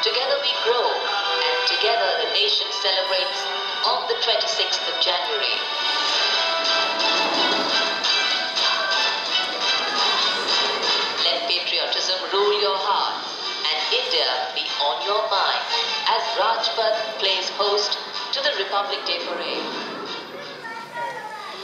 Together we grow, and together the nation celebrates on the 26th of January. Let patriotism rule your heart and India be on your mind as Rajpath plays host to the Republic Day parade.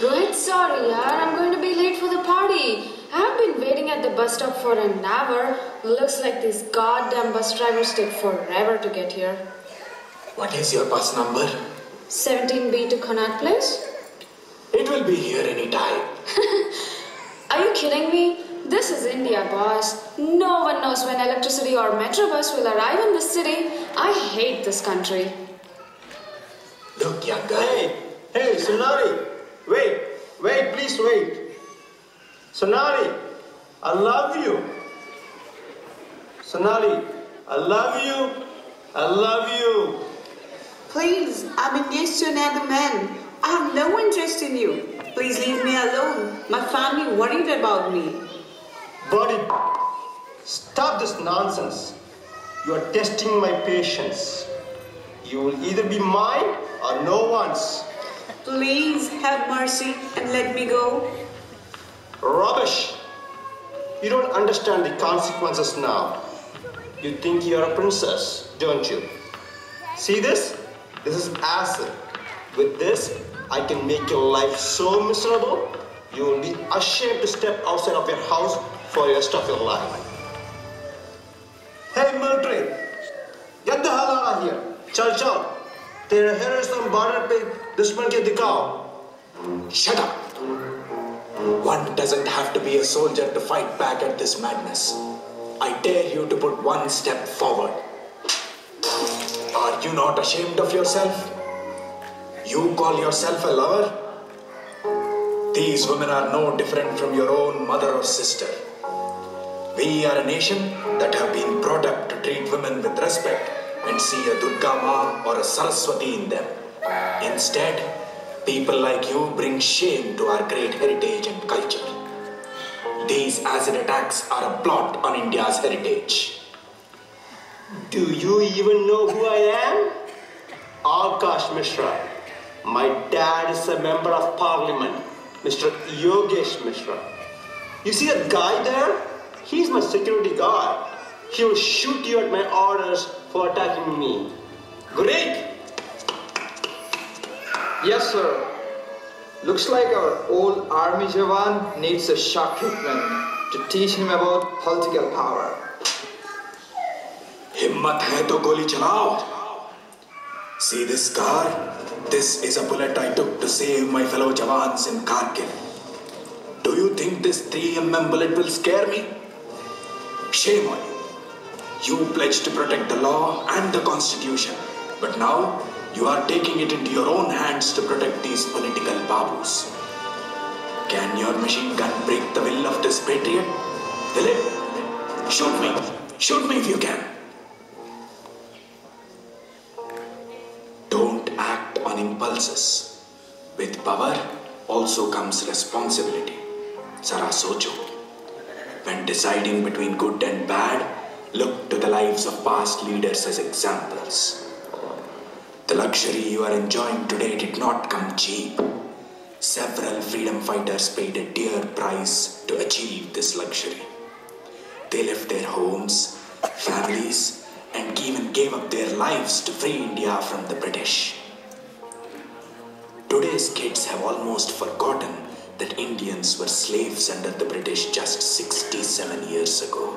Rohit, sorry yaar, I'm going to be late for the party. I've been waiting at the bus stop for an hour. Looks like these goddamn bus drivers take forever to get here. What is your bus number? 17B to Connaught Place? It will be here any time. Are you kidding me? This is India, boss. No one knows when electricity or metro bus will arrive in the city. I hate this country. Look, young guy. Hey, Sonali. Wait, please wait. Sonali, I love you. Sonali, I love you. Please, I'm engaged to another man. I have no interest in you. Please leave me alone. My family worried about me. Buddy, stop this nonsense. You are testing my patience. You will either be mine or no one's. Please have mercy and let me go. Rubbish. You don't understand the consequences now. You think you are a princess, don't you? See this? This is acid. With this, I can make your life so miserable, you will be ashamed to step outside of your house for the rest of your life. Hey, military, get the hell out of here. Chal. Terrorism border pe dushman ke dikhao. Shut up. One doesn't have to be a soldier to fight back at this madness. I dare you to put one step forward. Are you not ashamed of yourself? You call yourself a lover? These women are no different from your own mother or sister. We are a nation that have been brought up to treat women with respect and see a Durga Ma or a Saraswati in them. Instead, people like you bring shame to our great heritage and culture. These acid attacks are a blot on India's heritage. Do you even know who I am? Akash Mishra. My dad is a member of parliament, Mr. Yogesh Mishra. You see that guy there? He's my security guard. He will shoot you at my orders for attacking me. Great! Yes, sir. Looks like our old army Jawan needs a shock treatment to teach him about political power. Himmat hai to goli chalao. See this car? This is a bullet I took to save my fellow Jawans in Kargil. Do you think this 3mm bullet will scare me? Shame on you. You pledged to protect the law and the constitution, but now you are taking it into your own hands to protect these political babus. Can your machine gun break the will of this patriot? Will it? Shoot me. Shoot me if you can. Don't act on impulses. With power also comes responsibility. Zara socho. When deciding between good and bad, look to the lives of past leaders as examples. The luxury you are enjoying today did not come cheap. Several freedom fighters paid a dear price to achieve this luxury. They left their homes, families, and even gave up their lives to free India from the British. Today's kids have almost forgotten that Indians were slaves under the British just 67 years ago.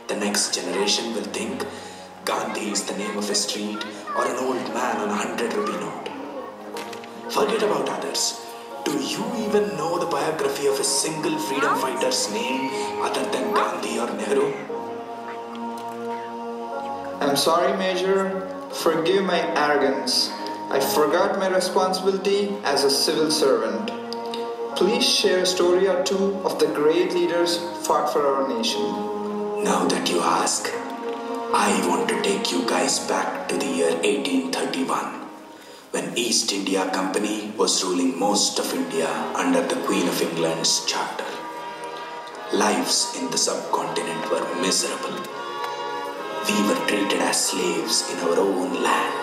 The next generation will think Gandhi is the name of a street or an old man on a 100-rupee note. Forget about others. Do you even know the biography of a single freedom fighter's name other than Gandhi or Nehru? I'm sorry, Major. Forgive my arrogance. I forgot my responsibility as a civil servant. Please share a story or two of the great leaders fought for our nation. Now that you ask, I want to take you guys back to the year 1831, when East India Company was ruling most of India under the Queen of England's charter. Lives in the subcontinent were miserable. we were treated as slaves in our own land.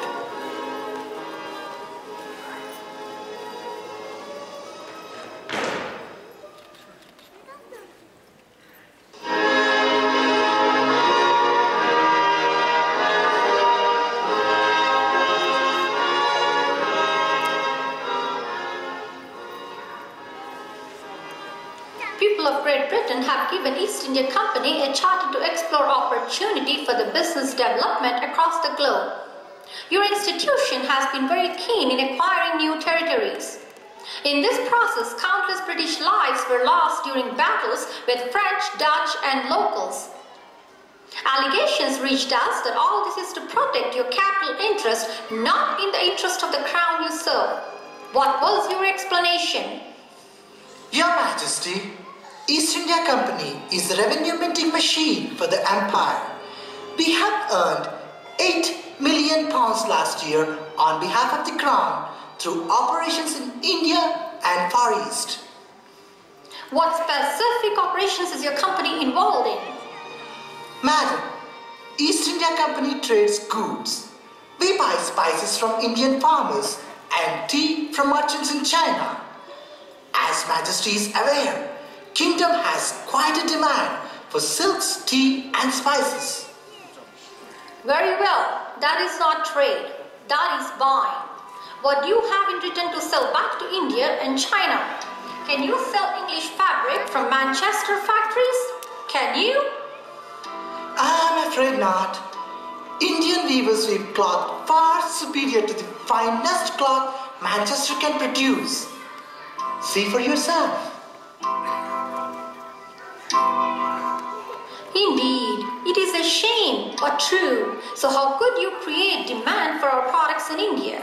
People of Great Britain have given East India Company a charter to explore opportunity for the business development across the globe. Your institution has been very keen in acquiring new territories. In this process, countless British lives were lost during battles with French, Dutch and locals. Allegations reached us that all this is to protect your capital interest, not in the interest of the crown you serve. What was your explanation? Your Majesty, East India Company is the revenue minting machine for the empire. We have earned £8 million last year on behalf of the crown through operations in India and Far East. What specific operations is your company involved in? Madam, East India Company trades goods. We buy spices from Indian farmers and tea from merchants in China. As Majesty is aware, Kingdom has quite a demand for silks, tea and spices. Very well, that is not trade, that is buying. What do you have in return to sell back to India and China? Can you sell English fabric from Manchester factories? Can you? I'm afraid not. Indian weavers weave cloth far superior to the finest cloth Manchester can produce. See for yourself. Indeed, it is a shame, but true. So how could you create demand for our products in India?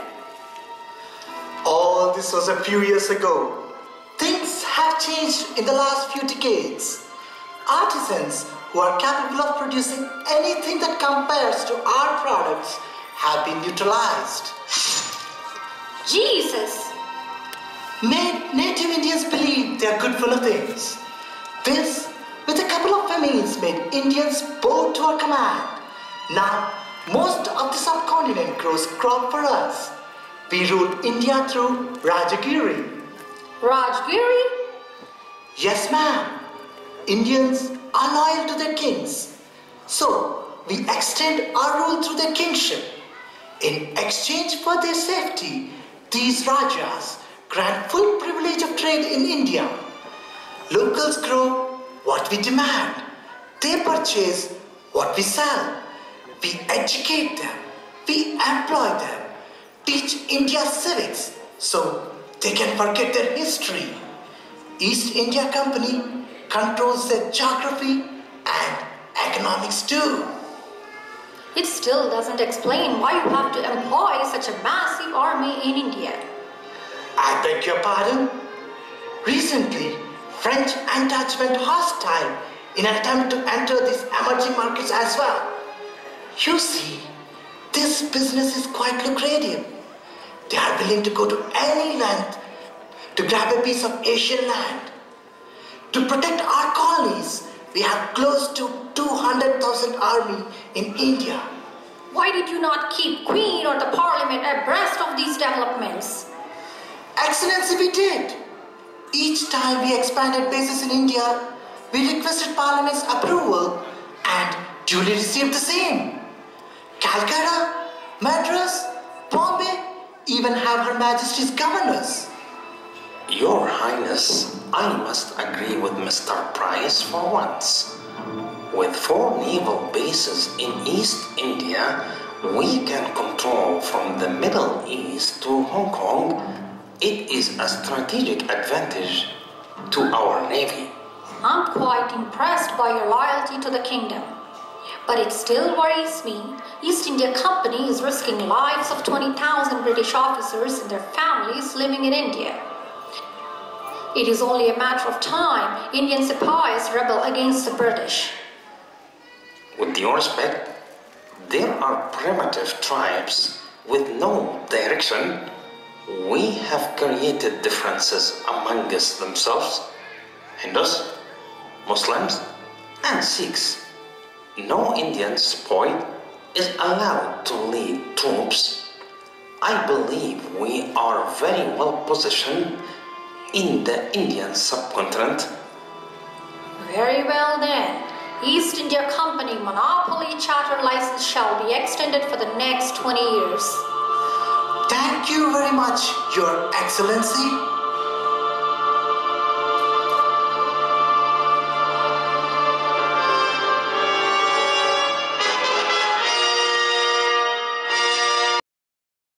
All this was a few years ago. Things have changed in the last few decades. Artisans who are capable of producing anything that compares to our products have been neutralized. Jesus! Made native Indians believe they are good for nothings. This, with a couple of famines, made Indians bow to our command. Now, most of the subcontinent grows crop for us. We rule India through Rajagiri. Rajgiri? Yes, ma'am. Indians are loyal to their kings. So, we extend our rule through their kingship. In exchange for their safety, these Rajas grant full privilege of trade in India. Locals grow what we demand. They purchase what we sell. We educate them. We employ them. Teach India civics so they can forget their history. East India Company controls their geography and economics too. It still doesn't explain why you have to employ such a massive army in India. I beg your pardon? Recently, French and Dutch went hostile in an attempt to enter these emerging markets as well. You see, this business is quite lucrative. They are willing to go to any length to grab a piece of Asian land. To protect our colonies, we have close to 200,000 army in India. Why did you not keep Queen or the Parliament abreast of these developments? Excellency, we did. Each time we expanded bases in India, we requested Parliament's approval and duly received the same. Calcutta, Madras, Bombay even have Her Majesty's governors. Your Highness, I must agree with Mr. Price for once. With 4 naval bases in East India, we can control from the Middle East to Hong Kong. It is a strategic advantage to our Navy. I'm quite impressed by your loyalty to the kingdom. But it still worries me. East India Company is risking lives of 20,000 British officers and their families living in India. It is only a matter of time Indian sepoys rebel against the British. With due respect, there are primitive tribes with no direction. We have created differences among us themselves, Hindus, Muslims, and Sikhs. no Indian sepoy is allowed to lead troops, I believe we are very well positioned in the Indian subcontinent. Very well then. East India Company monopoly charter license shall be extended for the next 20 years. Thank you very much, Your Excellency.